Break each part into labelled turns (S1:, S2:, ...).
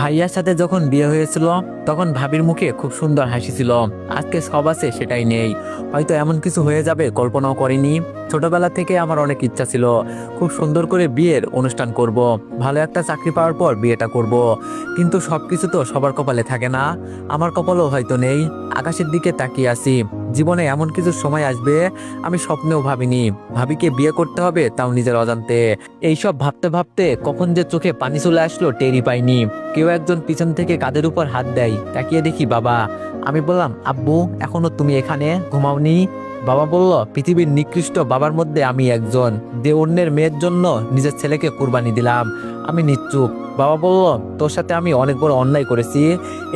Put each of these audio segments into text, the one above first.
S1: ভাইয়ার সাথে যখন বিয়ে হয়েছিল তখন ভাবির মুখে খুব সুন্দর হাসি ছিল। আজকে সব আছে সেটাই নেই। হয়তো এমন কিছু হয়ে যাবে কল্পনাও করিনি। ছোটবেলা থেকে আমার অনেক ইচ্ছা ছিল খুব সুন্দর করে বিয়ের অনুষ্ঠান করব, ভালো একটা চাকরি পাওয়ার পর বিয়েটা করব। কিন্তু সবকিছু তো সবার কপালে থাকে না। আমার কপালও হয়তো নেই। আকাশের দিকে তাকিয়ে আছি, জীবনে এমন কিছু সময় আসবে আমি স্বপ্নেও ভাবিনি। ভাবিকে বিয়ে করতে হবে, তাও নিজের অজান্তে। এইসব ভাবতে ভাবতে কখন যে চোখে পানি চলে আসলো টেরই পাইনি। কেউ একজন পিছন থেকে কাঁধের উপর হাত দেয়, তাকিয়ে দেখি বাবা। আমি বললাম, আব্বু এখনো তুমি এখানে ঘুমাওনি? বাবা বলল, পৃথিবীর নিকৃষ্ট বাবার মধ্যে আমি একজন, যে অন্যের মেয়ের জন্য নিজের ছেলেকে কুরবানি দিলাম। আমি নিশ্চুপ। বাবা বলল, তোর সাথে আমি অনেক বড় অন্যায় করেছি।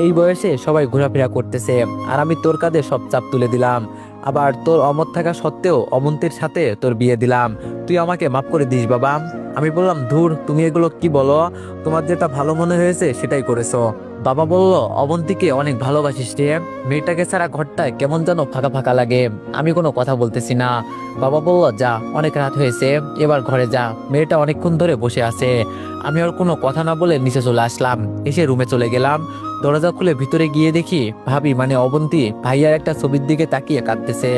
S1: এই বয়সে সবাই ঘোরাফেরা করতেছে আর আমি তোর কাঁধে সব চাপ তুলে দিলাম। আবার তোর অমত থাকা সত্ত্বেও অমন্তের সাথে তোর বিয়ে দিলাম। তুই আমাকে মাফ করে দিস বাবা। আমি বললাম, ধুর, তুমি এগুলো কি বলো? তোমার যেটা ভালো মনে হয়েছে সেটাই করেছো। বাবা বলল, অবন্তীকে অনেক ভালোবাসিস রে। মেয়েটাকে ছাড়া ঘরটায় কেমন যেন ফাঁকা ফাঁকা লাগে। আমি কোনো কথা বলতেছি না। বাবা বলল, যা, অনেক রাত হয়েছে, এবার ঘরে যা। মেয়েটা অনেকক্ষণ ধরে বসে আছে। আমি আর কোনো কথা না বলে নিচে চলে আসলাম। এসে রুমে চলে গেলাম। দরজা খুলে ভিতরে গিয়ে দেখি ভাবি মানে অবন্তী ভাইয়ার একটা ছবির দিকে তাকিয়ে কাঁদতেছে।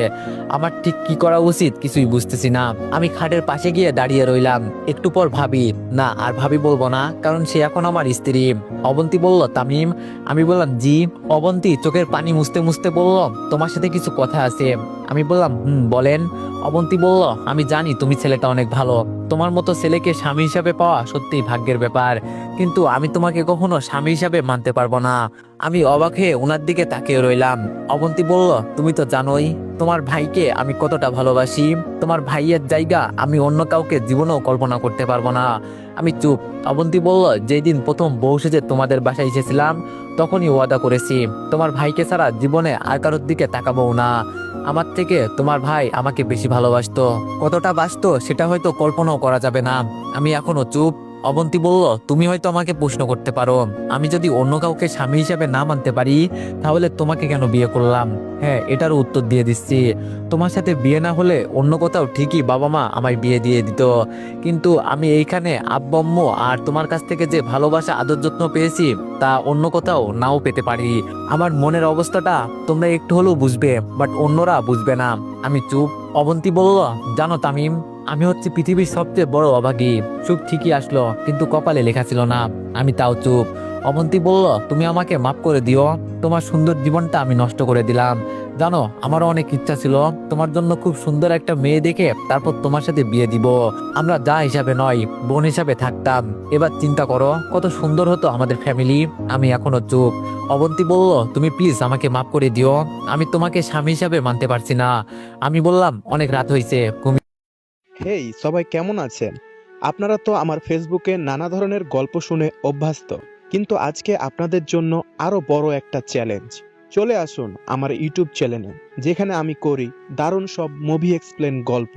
S1: আমার ঠিক কি করা উচিত কিছুই বুঝতেছি না। আমি খাটের পাশে গিয়ে দাঁড়িয়ে রইলাম। একটু পর ভাবি, না আর ভাবি বলবো না, কারণ সে এখন আমার স্ত্রী। অবন্তী বলল, তামিম। আমি বললাম, জি। অবন্তী চোখের পানি মুছতে মুছতে বলল, তোমার সাথে কিছু কথা আছে। আমি বললাম, বলেন। অবন্তী বলল, আমি জানি তুমি ছেলেটা অনেক ভালো। তোমার মতো ছেলেকে স্বামী হিসাবে পাওয়া সত্যিই ভাগ্যের ব্যাপার। কিন্তু আমি তোমাকে কখনো স্বামী হিসাবে মানতে পারবো না। আমি অবাক হয়ে ওনার দিকে তাকিয়ে রইলাম। অবন্তী বলল, তুমি তো জানোই তোমার ভাইকে আমি কতটা ভালোবাসি। তোমার ভাইয়ের জায়গা আমি অন্য কাউকে জীবনেও কল্পনা করতে পারবো না। আমি চুপ। অবন্তী বলল, যেই দিন প্রথম বউ সেজে তোমাদের বাসায় এসেছিলাম তখনই ওয়াদা করেছি তোমার ভাইকে ছাড়া জীবনে আর কারোর দিকে তাকাবো না। আমার থেকে তোমার ভাই আমাকে বেশি ভালোবাসতো। কতটা বাসতো সেটা হয়তো কল্পনাও করা যাবে না। আমি এখনো চুপ। অবন্তী বলল, তুমি হয়তো আমাকে প্রশ্ন করতে পারো, আমি যদি অন্য কাউকে স্বামী হিসাবে না মানতে পারি তাহলে তোমাকে কেন বিয়ে করলাম? হ্যাঁ, এটারও উত্তর দিয়ে দিচ্ছি। তোমার সাথে বিয়ে না হলে অন্য কোথাও ঠিকই বাবা মা আমায় বিয়ে দিয়ে দিত। কিন্তু আমি এইখানে আব্বু আম্মু আর তোমার কাছ থেকে যে ভালোবাসা আদর যত্ন পেয়েছি তা অন্য কোথাও নাও পেতে পারি। আমার মনের অবস্থাটা তোমরা একটু হলেও বুঝবে, বাট অন্যরা বুঝবে না। আমি চুপ। অবন্তী বলল, জানো তামিম, আমি হচ্ছে পৃথিবীর সবচেয়ে বড় অভাগী। সুখ ঠিকই আসলো কিন্তু কপালে লেখা ছিল না। আমি তাও চুপ। অবন্তী বলল, তুমি আমাকে মাফ করে দিও। তোমার সুন্দর জীবনটা আমি নষ্ট করে দিলাম। জানো, আমারও অনেক ইচ্ছা ছিল তোমার জন্য খুব সুন্দর একটা মেয়ে দেখে তারপর তোমার সাথে বিয়ে দিব। আমরা যা হিসাবে নয়, বোন হিসাবে থাকতাম। এবার চিন্তা করো কত সুন্দর হতো আমাদের ফ্যামিলি। আমি এখনো চুপ। অবন্তী বলল, তুমি প্লিজ আমাকে মাফ করে দিও। আমি তোমাকে স্বামী হিসাবে মানতে পারছি না। আমি বললাম, অনেক রাত হয়েছে।
S2: হেই সবাই কেমন আছেন? আপনারা তো আমার ফেসবুকে নানা ধরনের গল্প শুনে অভ্যস্ত, কিন্তু আজকে আপনাদের জন্য আরো বড় একটা চ্যালেঞ্জ। চলে আসুন আমার ইউটিউব চ্যানেলে, যেখানে আমি করি দারুণ সব মুভি এক্সপ্লেন গল্প।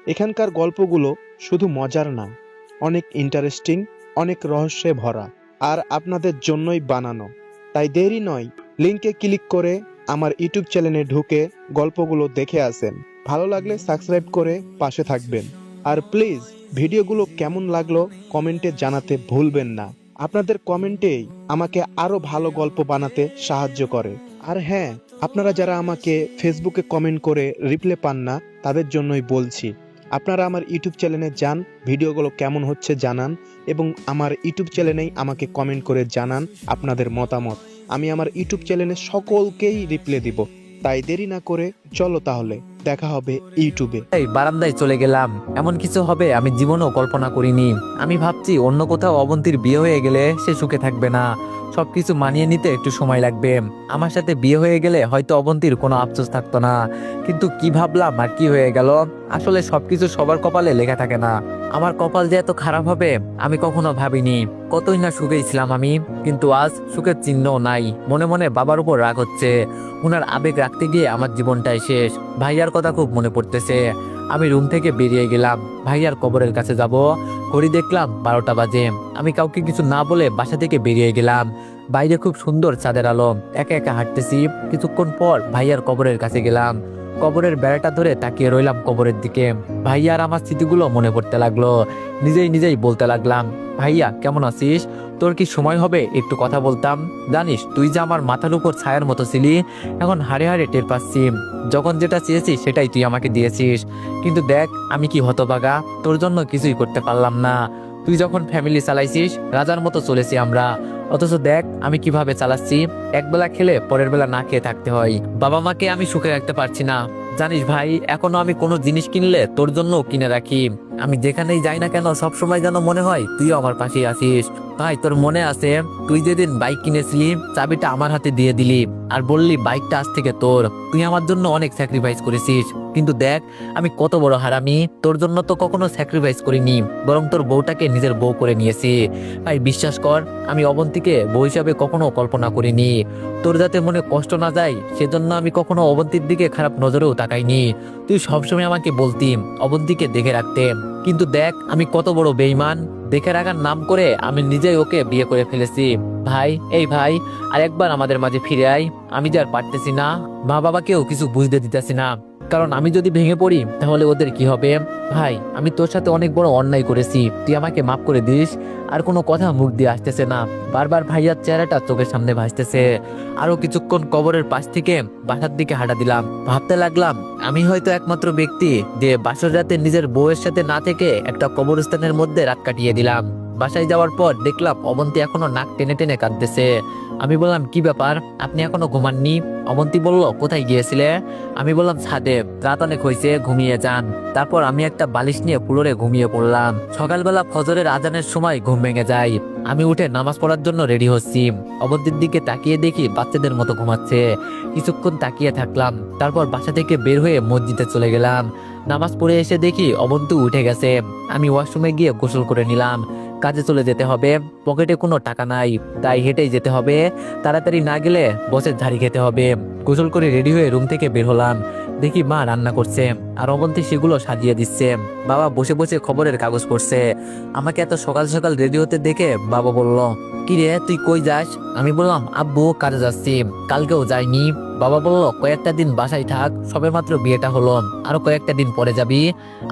S2: এখানকার গল্পগুলো শুধু মজার না, অনেক ইন্টারেস্টিং, অনেক রহস্যে ভরা, আর আপনাদের জন্যই বানানো। তাই দেরি নয়, লিংকে ক্লিক করে আমার ইউটিউব চ্যানেলে ঢুকে গল্পগুলো দেখে আসেন। ভালো লাগলে সাবস্ক্রাইব করে পাশে থাকবেন। আর প্লিজ ভিডিওগুলো কেমন লাগলো কমেন্টে জানাতে ভুলবেন না। আপনাদের কমেন্টেই আমাকে আরো ভালো গল্প বানাতে সাহায্য করে। আর হ্যাঁ, আপনারা যারা আমাকে ফেসবুকে কমেন্ট করে রিপ্লাই পান না, তাদের জন্যই বলছি, আপনারা আমার ইউটিউব চ্যানেলে যান, ভিডিওগুলো কেমন হচ্ছে জানান, এবং আমার ইউটিউব চ্যানেলেই আমাকে কমেন্ট করে জানান আপনাদের মতামত। আমি আমার ইউটিউব চ্যানেলে সকলকেই রিপ্লাই দিব। তাই দেরি না করে চলো তাহলে দেখা হবে ইউটিউবে।
S1: এই বারান্দায় চলে গেলাম। এমন কিছু হবে আমি জীবনেও কল্পনা করিনি। আমি ভাবছি অন্য কোথাও অবন্তীর বিয়ে হয়ে গেলে সে সুখে থাকবে না। সবকিছু মানিয়ে নিতে একটু সময় লাগবে। আমার সাথে বিয়ে হয়ে গেলে হয়তো অবন্তীর কোনো আফসোস থাকতো না। কিন্তু কি ভাবলাম আর কি হয়ে গেল। আসলে সবকিছু সবার কপালে লেখা থাকে না। আমার কপাল যে এত খারাপ হবে আমি কখনো ভাবিনি। কতই না সুখেই ছিলাম আমি, কিন্তু আজ সুখের চিহ্নও নাই। মনে মনে বাবার উপর রাগ হচ্ছে। উনার আবেগ রাখতে গিয়ে আমার জীবনটাই শেষ। ভাইয়ার কথা খুব মনে পড়তেছে। আমি রুম থেকে বেরিয়ে গেলাম, ভাইয়ার কবরের কাছে যাব। ঘড়ি দেখলাম 12টা বাজে। আমি কাউকে কিছু না বলে বাসা থেকে বেরিয়ে গেলাম। বাইরে খুব সুন্দর চাঁদের আলো। একা একা হাঁটতেছি। কিছুক্ষণ পর ভাইয়ার কবরের কাছে গেলাম। কবরের বেড়াটা ধরে তাকিয়ে রইলাম কবরের দিকে। ভাইয়ার আমার স্মৃতিগুলো মনে পড়তে লাগলো। নিজেই নিজেই বলতে লাগলাম, ভাইয়া কেমন আছিস? তোর কি সময় হবে একটু কথা বলতাম? জানিস তুই যে আমার মাথার উপর ছায়ার মতো ছিলি, এখন হাড়ে হাড়ে টের পাচ্ছি। যখন যেটা চেয়েছিস সেটাই তুই আমাকে দিয়েছিস, কিন্তু দেখ আমি কি হতভাগা, তোর জন্য কিছুই করতে পারলাম না। তুই যখন ফ্যামিলি চালাইছিস রাজার মতো চলেছি আমরা, অথচ দেখ আমি কিভাবে চালাচ্ছি। একবেলা খেলে পরের বেলা না খেয়ে থাকতে হয়, বাবা মাকে আমি সুখে রাখতে পারছি না। জানিস ভাই, এখনো আমি কোনো জিনিস কিনলে তোর জন্য কিনে রাখি। আমি যেখানেই যাই না কেন সবসময় যেন মনে হয় তুইও আমার পাশেই আছিস। ভাই তোর মনে আছে তুই যেদিন বাইক কিনেছিলি, চাবিটা আমার হাতে দিয়ে দিলি আর বললি বাইকটা আজ থেকে তোর। তুই আমার জন্য অনেক স্যাক্রিফাইস করেছিস, কিন্তু দেখ আমি কত বড় হারামি। তোর জন্য তো কখনো স্যাক্রিফাইস করিনি, বরং তোর বউটাকে নিজের বউ করে নিয়েছি। ভাই বিশ্বাস কর, আমি অবন্তীকে বউ হিসাবে কখনো কল্পনা করিনি। তোর যাতে মনে কষ্ট না যায় সেজন্য আমি কখনো অবন্তীর দিকে খারাপ নজরেও তাকাইনি। তুই সবসময় আমাকে বলতি অবন্তীকে দেখে রাখতে, কিন্তু দেখ আমি কত বড় বেঈমান। দেখে রাখার নাম করে আমি নিজেই ওকে বিয়ে করে ফেলেছি। ভাই এই ভাই, আর একবার আমাদের মাঝে ফিরে আয়। আমি যে আর পারতেছি না, মা বাবাকেও কিছু বুঝতে দিতেছি না, কারণ আমি যদি ভেঙে পড়ি তাহলে ওদের কি হবে। ভাই আমি তোর সাথে অনেক বড় অন্যায় করেছি, তুই আমাকে মাফ করে দিস। আর কোনো কথা মুখ দিয়ে আসতেছে না, বারবার ভাইয়ার চেহারাটা চোখের সামনে ভাসতেছে। আরো কিছুক্ষণ কবরের পাশ থেকে বাসার দিকে হাঁটা দিলাম, ভাবতে লাগলাম আমি হয়তো একমাত্র ব্যক্তি যে বাসর রাতে নিজের বউয়ের সাথে না থেকে একটা কবরস্থানের মধ্যে রাত কাটিয়ে দিলাম। বাসায় যাওয়ার পর দেখলাম অবন্তী এখনো নাক টেনে টেনে কাঁদতেছে। আমি বললাম কি ব্যাপার, আপনি এখনো ঘুমাননি? অবন্তী বলল কোথায় গিয়েছিলে? আমি বললাম ছাদে, রাত অনেক হয়েছে, ঘুমিয়ে যান। তারপর আমি একটা বালিশ নিয়ে ফ্লোরে ঘুমিয়ে পড়লাম। সকালবেলা ফজরের আজানের সময় ঘুম ভেঙে যায়। আমি উঠে নামাজ পড়ার জন্য রেডি হচ্ছি, অবন্তীর দিকে তাকিয়ে দেখি বাচ্চাদের মতো ঘুমাচ্ছে। কিছুক্ষণ তাকিয়ে থাকলাম, তারপর বাসা থেকে বের হয়ে মসজিদে চলে গেলাম। নামাজ পড়ে এসে দেখি অবন্তী উঠে গেছে। আমি ওয়াশরুমে গিয়ে গোসল করে নিলাম। কাজে চলে যেতে হবে, পকেটে কোনো টাকা নাই, তাই হেঁটেই যেতে হবে। তাড়াতাড়ি না গেলে বসের ঝাড়ি খেতে হবে। গোসল করে রেডি হয়ে রুম থেকে বের হলাম, দেখি মা রান্না করছে আর অবন্তী সেগুলো সাজিয়ে দিচ্ছে। বাবা বসে বসে খবরের কাগজ পড়ছে। আমাকে এত সকাল সকাল রেডি হতে দেখে বাবা বলল, কি রে তুই কই যাস? আমি বললাম আব্বু কাজে যাচ্ছি, কালকেও যাইনি। বাবা বলল কয়েকটা দিন বাসায় থাক, সবেমাত্র বিয়েটা হলো, আরো কয়েকটা দিন পরে যাবি।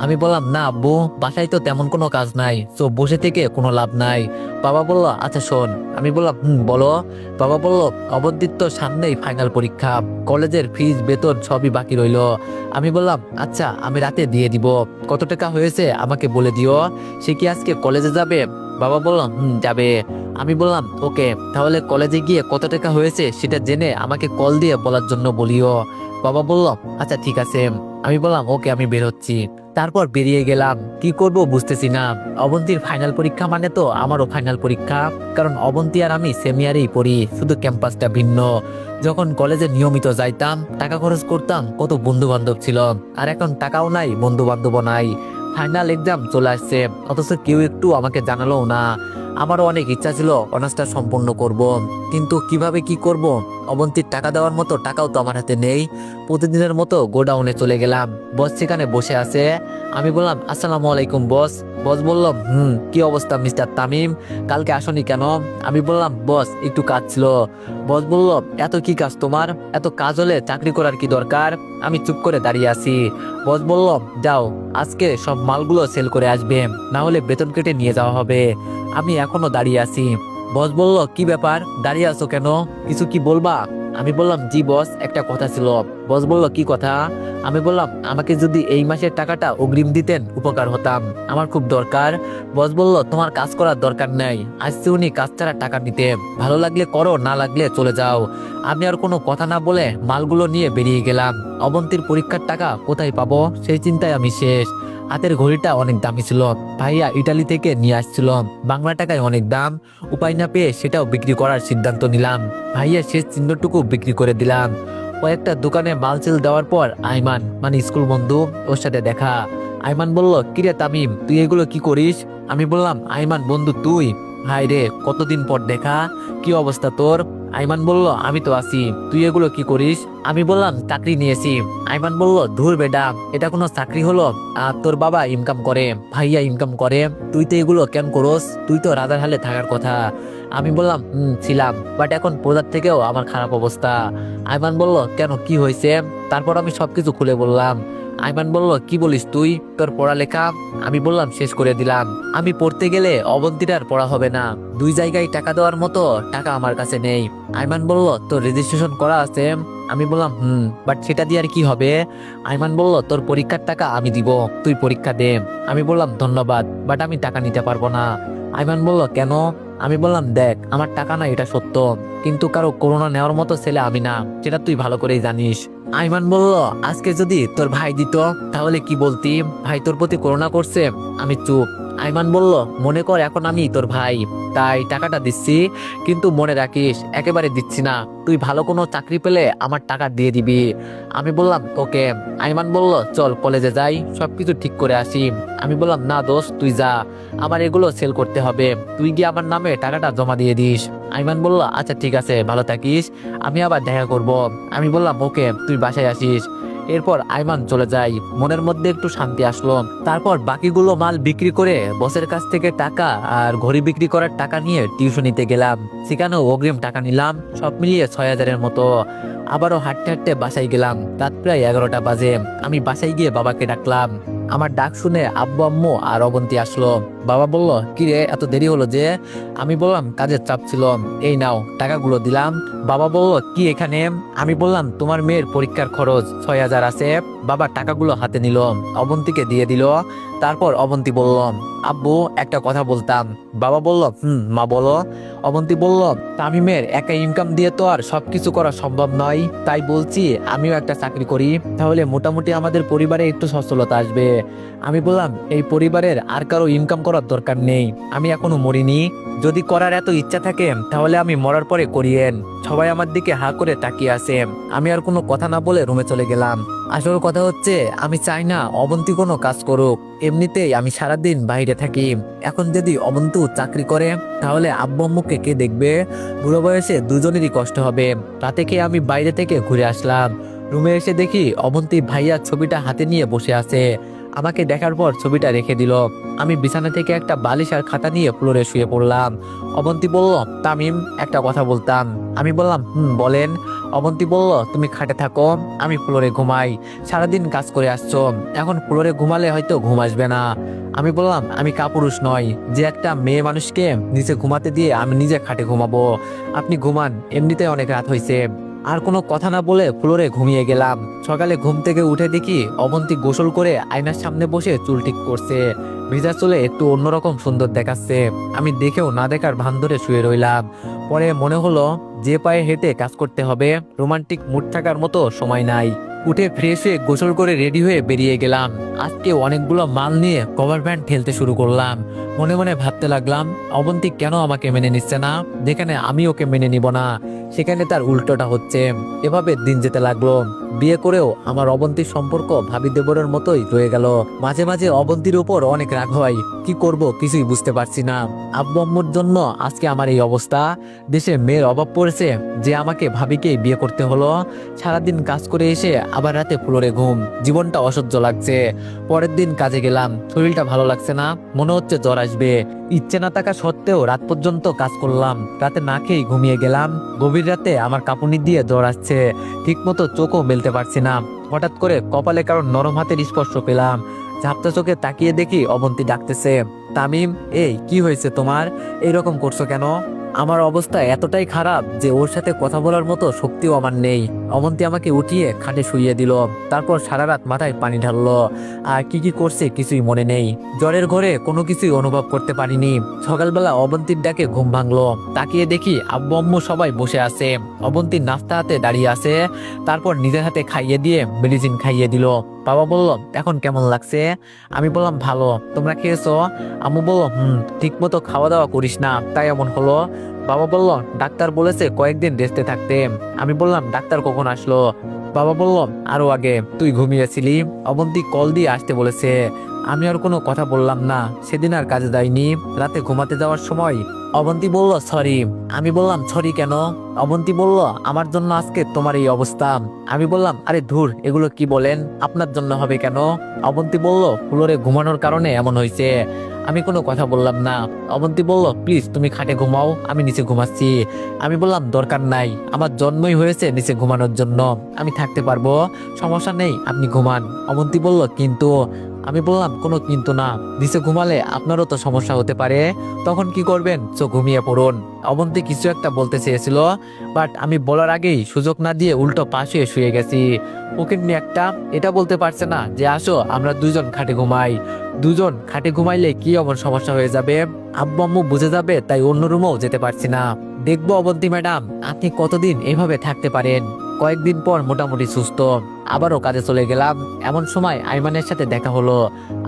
S1: আমি বললাম না আব্বু, বাসায় তো তেমন কোনো কাজ নাই, তো বসে থেকে কোনো লাভ নাই। বাবা বলল আচ্ছা শোন। আমি বললাম বলো। বাবা বলল অবন্তীর তো সামনেই ফাইনাল পরীক্ষা, কলেজের ফিস বেতন সবই বাকি রইলো। আমি বললাম আচ্ছা আমি রাতে দিয়ে দিব, কত টাকা হয়েছে আমাকে বলে দিও। সে কি আজকে কলেজে যাবে? বাবা বলল যাবে। আমি বললাম ওকে, তাহলে কলেজে গিয়ে কত টাকা হয়েছে সেটা জেনে আমাকে কল দিয়ে বলার জন্য বলিও। বাবা বলল আচ্ছা ঠিক আছে। আমি বললাম ওকে, আমি বের হচ্ছি। তারপর বেরিয়ে গেলাম, কি করব বুঝতেছি না। অবন্তীর ফাইনাল পরীক্ষা মানে তো আমারও ফাইনাল পরীক্ষা, কারণ অবন্তী আর আমি সেম ইয়ারেই পড়ি, শুধু ক্যাম্পাসটা ভিন্ন। যখন কলেজে নিয়মিত যাইতাম, টাকা খরচ করতাম, কত বন্ধু বান্ধব ছিল, আর এখন টাকাও নাই, বন্ধু বান্ধবও নাই। ফাইনাল এক্সাম চলে আসছে, অথচ কেউ একটু আমাকে জানালো না। আমারও অনেক ইচ্ছা ছিল অনার্সটা সম্পূর্ণ করব, কিন্তু কিভাবে কি করব? অবন্তীর টাকা দেওয়ার মতো টাকাও তো আমার হাতে নেই। প্রতিদিনের মতো গোডাউনে চলে গেলাম, বস সেখানে বসে আছে। আমি বললাম আসসালামু আলাইকুম বস। বস বলল কি অবস্থা মিস্টার তামিম, কালকে আসনি কেন? আমি বললাম বস একটু কাজ ছিল। বস বলল এত কি কাজ তোমার? এত কাজ হলে চাকরি করার কি দরকার? আমি চুপ করে দাঁড়িয়ে আছি। বস বলল যাও, আজকে সব মালগুলো সেল করে আসবে, না হলে বেতন কেটে নিয়ে যাওয়া হবে। আমি এখনো দাঁড়িয়ে আছি। বস বলল কি ব্যাপার, দাঁড়িয়ে আছো কেন, কিছু কি বলবা? আমি বললাম জি বস, একটা কথা ছিল। বস বলল কি কথা? আমি বললাম আমাকে যদি এই মাসের টাকাটা অগ্রিম দিতেন উপকার হতাম, আমার খুব দরকার। বস বলল তোমার কাজ করার দরকার নাই, আসছে উনি কাজ ছাড়া টাকা নিতে, ভালো লাগলে করো, না লাগলে চলে যাও। আমি আর কোনো কথা না বলে মালগুলো নিয়ে বেরিয়ে গেলাম। অবন্তীর পরীক্ষার টাকা কোথায় পাবো সেই চিন্তায় আমি শেষ। হাতের ঘড়িটা অনেক দামি ছিল, ভাইয়া ইটালি থেকে নিয়ে আসছিল, বাংলা টাকায় অনেক দাম। উপায় না পেয়ে সেটাও বিক্রি করার সিদ্ধান্ত নিলাম। ভাইয়া শেষ চিহ্নটুকু বিক্রি করে দিলাম। কয়েকটা দোকানে মালচেল দেওয়ার পর আইমান মানে স্কুল বন্ধু, ওর সাথে দেখা। আইমান বলল কিরে তামিম তুই এগুলো কি করিস? আমি বললাম আইমান বন্ধু তুই? হাই রে কতদিন পর দেখা, কি অবস্থা তোর? আইমান বলল আমি তো আছি, তুই এগুলো কি করিস? আমি বললাম চাকরি নিয়েছি। আইমান বলল ধুর বেটা, এটা কোনো চাকরি হলো? আর তোর বাবা ইনকাম করে, ভাইয়া ইনকাম করে, তুই তো এগুলো কেন করস? তুই তো রাজার হালে থাকার কথা। আমি বললাম ছিলাম, বাট এখন প্রজার থেকেও আমার খারাপ অবস্থা। আইমান বলল কেন, কি হয়েছে? তারপর আমি সবকিছু খুলে বললাম। আইমান বলল আমি তো আছি, তুই এগুলো কি করিস? আমি বললাম চাকরি নিয়েছি। আইমান বলল ধুর বেটা, এটা কোনো চাকরি হলো? আর তোর বাবা ইনকাম করে, ভাইয়া ইনকাম করে, তুই তো রাজার হালে থাকার কথা। আমি বললাম ছিলাম, বাট এখন প্রজার থেকেও আমার খারাপ অবস্থা। আইমান বলল, কি বলিস তুই, তোর পড়ালেখা? আমি বললাম, শেষ করে দিলাম। আমি পড়তে গেলে অবন্তীর আর পড়া হবে না। 2 জায়গায় টাকা দেওয়ার মতো টাকা আমার কাছে নেই। আইমান বলল, তোর রেজিস্ট্রেশন করা আছে? আমি বললাম, বাট সেটা দিয়ে আর কি হবে? আইমান বলল, তোর পরীক্ষার টাকা আমি দিব, তুই পরীক্ষা দে। আমি বললাম, ধন্যবাদ, বাট আমি টাকা নিতে পারবো না। আইমান বলল, কেন? আমি বললাম, দেখ, আমার টাকা না, এটা সত্য, কিন্তু কারো করোনা নেওয়ার মতো ছেলে আমি না, সেটা তুই ভালো করেই জানিস। আইমান বলল, আজকে যদি তোর ভাই দিত তাহলে কি বলতি? ভাই তোর প্রতি করোনা করছে? আমি চুপ। আইমান বলল, মনে কর এখন আমি তোর ভাই, তাই টাকাটা দিচ্ছি, কিন্তু মনে রাখিস একেবারে দিচ্ছি না, তুই ভালো কোনো চাকরি পেলে আমার টাকা দিয়ে দিবি। আমি বললাম, ওকে। আইমান বলল, চল কলেজে যাই, সবকিছু ঠিক করে আসি। আমি বললাম, না দোস্ত, তুই যা, আমার এগুলো সেল করতে হবে, তুই গিয়ে আমার নামে টাকাটা জমা দিয়ে দিস। আইমান বলল, আচ্ছা ঠিক আছে, ভালো থাকিস, আমি আবার দেখা করব। আমি বললাম, ওকে, তুই বাসায় আসিস। এরপর আইমান চলে যায়, মনের মধ্যে একটু শান্তি আসলো। তারপর বাকিগুলো মাল বিক্রি করে বসের কাছ থেকে টাকা আর ঘড়ি বিক্রি করার টাকা নিয়ে টিউশনিতে গেলাম, সেখানেও অগ্রিম টাকা নিলাম, সব মিলিয়ে 6,000-এর মতো। আবারও হাঁটতে হাঁটতে বাসায় গেলাম, রাত প্রায় 11টা বাজে। আমি বাসায় গিয়ে বাবাকে ডাকলাম। আমার ডাক শুনে আব্বু আম্মু আর অবন্তী আসলো। বাবা বলল, কি রে, এত দেরি হলো যে? আমি বললাম, কাজের চাপ ছিল, এই নাও টাকাগুলো দিলাম। বাবা বলল, কি এখানে? আমি বললাম, তোমার মেয়ের পরীক্ষার খরচ 6,000 আছে। বাবা টাকাগুলো হাতে নিল, অবন্তীকে দিয়ে দিল। তারপর অবন্তী বলল, আব্বু একটা কথা বলতাম। বাবা বলল, মা বলো। অবন্তী বলল, তামিমের একা ইনকাম দিয়ে তো আর সবকিছু করা সম্ভব নয়, তাই বলছি আমিও একটা চাকরি করি, তাহলে মোটামুটি আমাদের পরিবারে একটু সচ্ছলতা আসবে। আমি বললাম, এই পরিবারের আর কারো ইনকাম করার দরকার নেই, আমি এখনো মরিনি, যদি করার এত ইচ্ছা থাকে তাহলে আমি মরার পরে করিয়েন। সবাই আমার দিকে হা করে তাকিয়ে আছে। আমি আর কোনো কথা না বলে রুমে চলে গেলাম। আসল কথা হচ্ছে, আমি চাই না অবন্তী কোনো কাজ করুক, এমনিতেই আমি সারাদিন বাইরে থাকি। এখন যদি অবন্তী চাকরি করে তাহলে আব্বু আম্মুকে কে দেখবে? বুড়ো বয়সে দুজনেরই কষ্ট হবে। রাতে খেয়ে আমি বাইরে থেকে ঘুরে আসলাম। রুমে এসে দেখি অবন্তী ভাইয়া ছবিটা হাতে নিয়ে বসে আছে। আমাকে দেখার পর ছবিটা রেখে দিল। আমি বিছানা থেকে একটা বালিশ আর খাতা নিয়ে ফ্লোরে শুয়ে পড়লাম। অবন্তী বলল, তামিম, একটা কথা বলতাম। আমি বললাম, বলেন। অবন্তী বলল, তুমি খাটে থাকো, আমি ফ্লোরে ঘুমাই, সারাদিন কাজ করে আসছো, এখন ফ্লোরে ঘুমালে হয়তো ঘুম আসবে না। আমি বললাম, আমি কাপুরুষ নয় যে একটা মেয়ে মানুষকে নিচে ঘুমাতে দিয়ে আমি নিজে খাটে ঘুমাবো, আপনি ঘুমান, এমনিতে অনেক রাত হয়েছে। আর কোনো কথা না বলে ফ্লোরে ঘুমিয়ে গেলাম। সকালে ঘুম থেকে উঠে দেখি অবন্তী গোসল করে আয়নার সামনে বসে চুল ঠিক করছে। ভিজা চুলে একটু অন্যরকম সুন্দর দেখাচ্ছে। আমি দেখেও না দেখার ভান ধরে শুয়ে রইলাম। পরে মনে হলো, যে পায়ে হেঁটে কাজ করতে হবে, রোমান্টিক মুড থাকার মতো সময় নাই। উঠে ফ্রেশ হয়ে গোসল করে রেডি হয়ে বেরিয়ে গেলাম। আজকে অনেকগুলো মাল নিয়ে কভার ভ্যান ঠেলতে শুরু করলাম। মনে মনে ভাবতে লাগলাম, অবন্তী কেন আমাকে মেনে নিচ্ছে না? যেখানে আমি ওকে মেনে নিব না, সেখানে তার উল্টোটা হচ্ছে। এভাবে দিন যেতে লাগলো। বিয়ে করেও আমার অবন্তীর সম্পর্ক ভাবি দেবরের মতোই রয়ে গেল। মাঝে মাঝে অবন্তীর উপর অনেক রাগ হয়, কি করব কিছুই বুঝতে পারছি না। আব্বু আম্মুর জন্য আজকে আমার এই অবস্থা। দেশে মেয়ের অভাব পড়েছে যে আমাকে ভাবিকেই বিয়ে করতে হলো। সারাদিন কাজ করে এসে আবার রাতে ফ্লোরে ঘুম, জীবনটা অসহ্য লাগছে। পরের দিন কাজে গেলাম, শরীরটা ভালো লাগছে না, মনে হচ্ছে জ্বর আসবে। ইচ্ছে না থাকা সত্ত্বেও রাত পর্যন্ত কাজ করলাম। রাতে না খেয়ে ঘুমিয়ে গেলাম। গভীর রাতে আমার কাঁপুনি দিয়ে জ্বর আসছে, ঠিক মতো চোখও মেলতে পারছি না। হঠাৎ করে কপালে কারণ নরম হাতের স্পর্শ পেলাম। ঝাপটা চোখে তাকিয়ে দেখি অবন্তী ডাকতেছে, তামিম, এই কি হয়েছে তোমার, এইরকম করছো কেন? আমার অবস্থা এতটাই খারাপ যে ওর সাথে কথা বলার মতো শক্তিও আমার নেই। অবন্তী আমাকে উঠিয়ে খাটে শুইয়ে দিল, তারপর সারা রাত মাথায় পানি ঢাললো। আর কি কি করছে কিছুই মনে নেই। জ্বরের ঘরে কোনো কিছুই অনুভব করতে পারিনি। সকালবেলা অবন্তীর ডাকে ঘুম ভাঙলো। তাকিয়ে দেখি আব্বু আম্মু সবাই বসে আছে। অবন্তীর নাস্তা হাতে দাঁড়িয়ে আছে। তারপর নিজের হাতে খাইয়ে দিয়ে মেডিসিন খাইয়ে দিল। বাবা বলল, এখন কেমন লাগছে? আমি বললাম, ভালো। তোমরা খেয়েছো? আম্মু বলল, ঠিক মতো খাওয়া দাওয়া করিস না, তাই এমন হলো। বাবা বলল, ডাক্তার বলেছে কয়েকদিন রেস্টে থাকতে। আমি বললাম, ডাক্তার কখন আসলো? বাবা বলল, আরো আগে, তুই ঘুমিয়েছিলি, অবন্তী কল দিয়ে আসতে বলেছে। আমি আর কোনো কথা বললাম না। সেদিন আর কাজে যাইনি। রাতে ঘুমাতে যাওয়ার সময় অবন্তী বলল সরি। আমি বললাম সরি কেন? অবন্তী বলল আমার জন্য আজকে তোমার এই অবস্থা। আমি বললাম আরে ধুর, এগুলো কি বলেন, আপনার জন্য হবে কেন? অবন্তী বলল ফ্লোরে ঘুমানোর কারণে এমন হয়েছে। আমি কোনো কথা বললাম না। অবন্তী বলল প্লিজ তুমি খাটে ঘুমাও, আমি নিচে ঘুমাচ্ছি। আমি বললাম দরকার নাই, আমার জন্মই হয়েছে নিচে ঘুমানোর জন্য, আমি থাকতে পারবো, সমস্যা নেই, আপনি ঘুমান। অবন্তী বলল কিন্তু। আমি বললাম কোনো কিন্তু না, নিচে ঘুমালে আপনারও তো সমস্যা হতে পারে, তখন কি করবেন? চোখ ঘুমিয়ে পড়ুন। অবন্তী কিছু একটা বলতে চেয়েছিল, বাট আমি বলার আগেই সুযোগ না দিয়ে উল্টো পাশে শুয়ে গেছি। ওকে নিয়ে একটা এটা বলতে পারছে না যে আসো আমরা দুজন খাটে ঘুমাই। দুজন খাটে ঘুমাইলে কি এমন সমস্যা হয়ে যাবে, আব্বু আম্মু বুঝে যাবে, তাই অন্য রুমেও যেতে পারছি না। দেখবো অবন্তী ম্যাডাম আপনি কতদিন এভাবে থাকতে পারেন। কয়েকদিন পর মোটামুটি সুস্থ, আবারও কাজে চলে গেলাম। এমন সময় আইমানের সাথে দেখা হলো।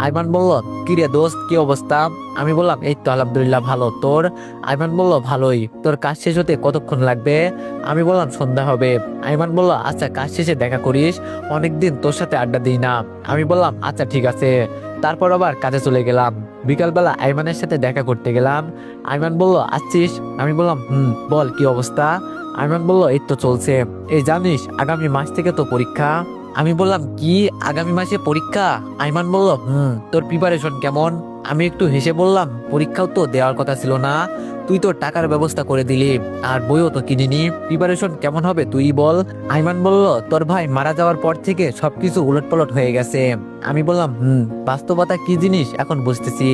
S1: আইমান বলল কিরে দোস্ত কি অবস্থা? আমি বললাম এই তো আলহামদুলিল্লাহ ভালো, তোর? আইমান বলল ভালোই। তোর কাজ শেষ হতে কতক্ষণ লাগবে? আমি বললাম সন্ধ্যা হবে। আইমান বলল আচ্ছা কাজ শেষে দেখা করিস, অনেকদিন তোর সাথে আড্ডা দিই না। আমি বললাম আচ্ছা ঠিক আছে। তারপর আবার কাজে চলে গেলাম। বিকালবেলা আইমানের সাথে দেখা করতে গেলাম। আইমান বলল আসছিস? আমি বললাম বল কি অবস্থা? আইমান বলল এই তো চলছে। এই জানিস আগামী মাস থেকে তো পরীক্ষা। আমি বললাম কি আগামী মাসে পরীক্ষা? আইমান বলল তোর প্রিপারেশন কেমন? আমি একটু হেসে বললাম পরীক্ষাও তো দেওয়ার কথা ছিল না, তুই তো টাকার ব্যবস্থা করে দিলি, আর বইও তো কিনিনি, প্রিপারেশন কেমন হবে তুই বল। আইমান বলল তোর ভাই মারা যাওয়ার পর থেকে সবকিছু উলটপালট হয়ে গেছে। আমি বললাম বাস্তবতা কি জিনিস এখন বুঝতেছি।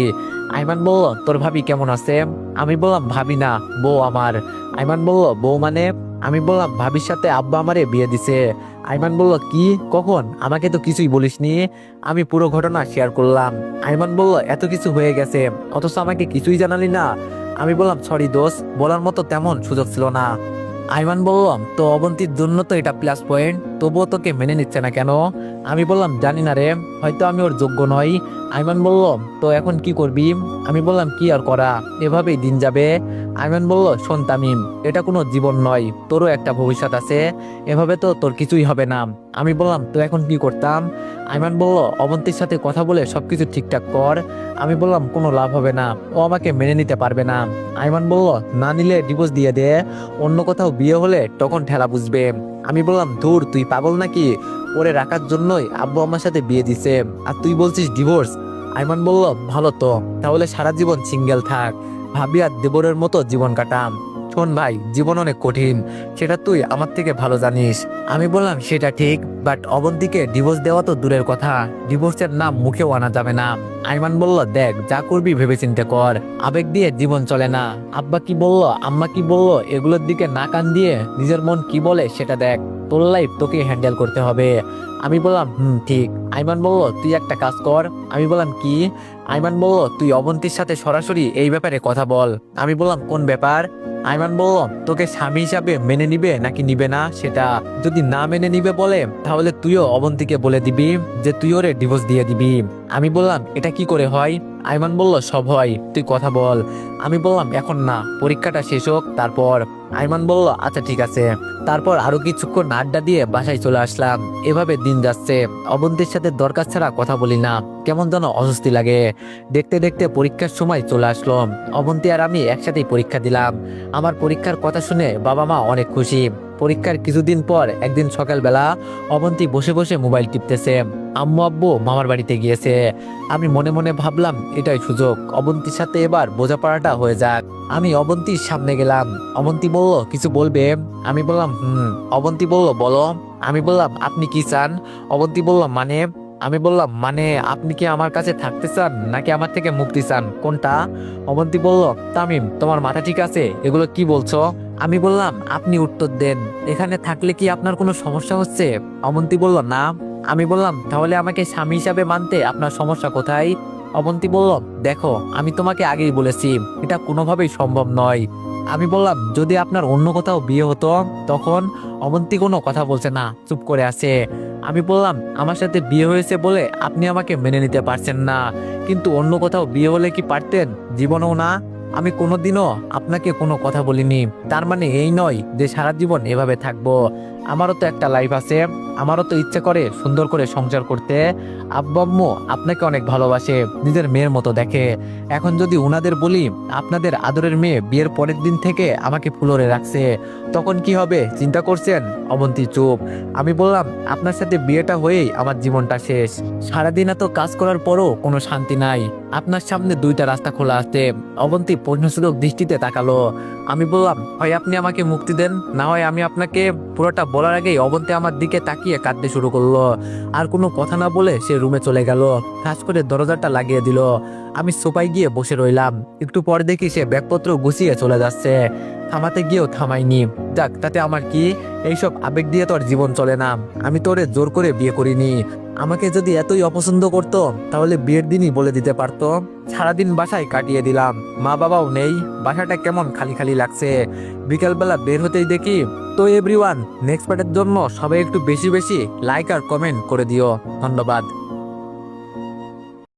S1: আইমান বলল তোর ভাবি কেমন আছে? আমি বললাম ভাবি না, বউ আমার। আইমান বলল বউ মানে? আমি বললাম ভাবির সাথে আব্বা আমারে বিয়ে দিছে। আইমান বলল কি, কখন? আমাকে তো কিছুই বলিসনি। আমি পুরো ঘটনা শেয়ার করলাম। আইমান বলল এত কিছু হয়ে গেছে অথচ আমাকে কিছুই জানালি না। আমি বললাম সরি দোস্ত, বলার মতো তেমন সুযোগ ছিল না। আইমান বললাম তো অবন্তীর জন্য তো এটা প্লাস পয়েন্ট, তবুও তোকে মেনে নিচ্ছে না কেন? আমি বললাম জানি না রে, হয়তো আমি ওর যোগ্য নই। আইমান বলল তো এখন কি করবি? আমি বললাম কি আর করা, এভাবেই দিন যাবে। আইমান বলল শোন তামিম, এটা কোনো জীবন নয়, তোরও একটা ভবিষ্যৎ আছে, এভাবে তো তোর কিছুই হবে না। আমি বললাম তো এখন কি করতাম? আইমান বলল অবন্তীর সাথে কথা বলে সবকিছু ঠিকঠাক কর। আমি বললাম কোনো লাভ হবে না, ও আমাকে মেনে নিতে পারবে না। আইমান বলল না নিলে ডিভোর্স দিয়ে দে, অন্য কোথাও বিয়ে হলে তখন ঠেলা বুঝবে। আমি বললাম ধুর তুই পাগল নাকি, ওরে রাখার জন্যই আব্বু আমার সাথে বিয়ে দিছে, আর তুই বলছিস ডিভোর্স? আইমান বলল ভালো তো, তাহলে সারা জীবন সিঙ্গেল থাক, ভাবি আর দেবরের মতো জীবন কাটাম। শোন ভাই, জীবন অনেক কঠিন, সেটা তুই আমার থেকে ভালো জানিস। আমি বললাম সেটা ঠিক, বাট অবন্তীকে ডিভোর্স দেওয়া তো দূরের কথা, ডিভোর্সের নাম মুখেও আনা যাবে না। আইমান বলল দেখ যা করবি ভেবেচিন্তে কর, আবেগ দিয়ে জীবন চলে না। আব্বা কি বললো, আম্মা কি বললো, এগুলোর দিকে না কান দিয়ে নিজের মন কি বলে সেটা দেখ, তোর লাইফ তোকে হ্যান্ডেল করতে হবে। আমি বললাম ঠিক। আইমান বলল তুই একটা কাজ কর। আমি বললাম কি? আইমান বলল তুই অবন্তীর সাথে সরাসরি এই ব্যাপারে কথা বল। আমি বললাম কোন ব্যাপার? আইমান বলল তোকে স্বামী হিসাবে মেনে নিবে নাকি নিবে না সেটা, যদি না মেনে নিবে বলে তাহলে তুইও অবন্তীকে বলে দিবি যে তুই ওরে ডিভোর্স দিয়ে দিবি। আমি বললাম এটা কি করে হয়? আইমান বলল সব হয়, তুই কথা বল। আমি বললাম এখন না, পরীক্ষাটা শেষ হোক তারপর। আইমান বলল আচ্ছা ঠিক আছে। তারপর আরো কিছুক্ষণ আড্ডা দিয়ে বাসায় চলে আসলাম। এভাবে দিন যাচ্ছে, অবন্তীর সাথে দরকার ছাড়া কথা বলি না, কেমন যেন অস্বস্তি লাগে। দেখতে দেখতে পরীক্ষার সময় চলে আসলো। অবন্তী আর আমি একসাথেই পরীক্ষা দিলাম। আমার পরীক্ষার কথা শুনে বাবা মা অনেক খুশি। পরীক্ষার কিছুদিন পর একদিন সকালবেলা অবন্তী বসে বসে মোবাইল টিপতেছে, আম্মু আব্বু মামার বাড়িতে গিয়েছে। আমি মনে মনে ভাবলাম এটাই সুযোগ, অবন্তীর সাথে এবার বোঝাপড়াটা হয়ে যাক। আমি অবন্তীর সামনে গেলাম। অবন্তী বলল কিছু বলবে? আমি বললাম অবন্তী বলল বলো। আমি বললাম আপনি কি চান? অবন্তী বলল মানে? আমি বললাম মানে আপনি কি আমার কাছে থাকতে চান নাকি আমার থেকে মুক্তি চান, কোনটা? অবন্তী বলল তামিম তোমার মাথা ঠিক আছে, এগুলো কি বলছো? আমি বললাম আপনি উত্তর দেন, এখানে থাকলে কি আপনার কোনো সমস্যা হচ্ছে? অবন্তী বলল না। আমি বললাম তাহলে আমাকে স্বামী হিসাবে মানতে আপনার সমস্যা কোথায়? অবন্তী বলল দেখো আমি তোমাকে আগেই বলেছি এটা কোনোভাবেই সম্ভব নয়। আমি বললাম যদি আপনার অন্য কোথাও বিয়ে হতো তখন? অবন্তী কোনো কথা বলছে না, চুপ করে আছে। আমি বললাম আমার সাথে বিয়ে হয়েছে বলে আপনি আমাকে মেনে নিতে পারছেন না, কিন্তু অন্য কোথাও বিয়ে হলে কি পারতেন? জীবনেও না। আমি কোনোদিনও আপনাকে কোনো কথা বলিনি, তার মানে এই নয় যে সারা জীবন এভাবে থাকবো। আমারও তো একটা লাইফ আছে, আমারও তো ইচ্ছে করে সুন্দর করে সংসার করতে। আব্বু আম্মু আপনাকে অনেক ভালোবাসে, নিজের মেয়ের মতো দেখে। এখন যদি ওনাদের বলি আপনাদের আদরের মেয়ে বিয়ের পরের দিন থেকে আমাকে ফুলরে রাখছে, তখন কি হবে চিন্তা করছেন? অবন্তী চুপ। আমি বললাম আপনার সাথে বিয়েটা হয়েই আমার জীবনটা শেষ। সারাদিন এত কাজ করার পরও কোনো শান্তি নাই। আপনার সামনে দুইটা রাস্তা খোলা আছে। অবন্তী প্রশ্নসূচক দৃষ্টিতে তাকালো। আমি বললাম হয় আপনি আমাকে মুক্তি দেন, না হয় আমি আপনাকে। পুরোটা বলার আগেই অবন্তী আমার দিকে তাকিয়ে কাঁদতে শুরু করলো। আর কোনো কথা না বলে সে রুমে চলে গেল, ঠাস করে দরজাটা লাগিয়ে দিল। আমি সোফায় গিয়ে বসে রইলাম। একটু পর দেখি সে ব্যাগপত্র গুছিয়ে চলে যাচ্ছে। থামাতে গিয়েও থামাইনি। যাক, তাতে আমার কি? এইসব আবেগ দিয়ে তো আর জীবন চলে না। আমি তো ওরে জোর করে বিয়ে করিনি। আমাকে যদি এতই অপছন্দ করতো তাহলে বিয়ের দিনই বলে দিতে পারতো। সারাদিন বাসায় কাটিয়ে দিলাম, মা বাবাও নেই, বাসাটা কেমন খালি খালি লাগছে। বিকালবেলা বের হতেই দেখি। তো এভরিওয়ান, নেক্সট পার্টের জন্য সবাই একটু বেশি বেশি লাইক আর কমেন্ট করে দিও। ধন্যবাদ।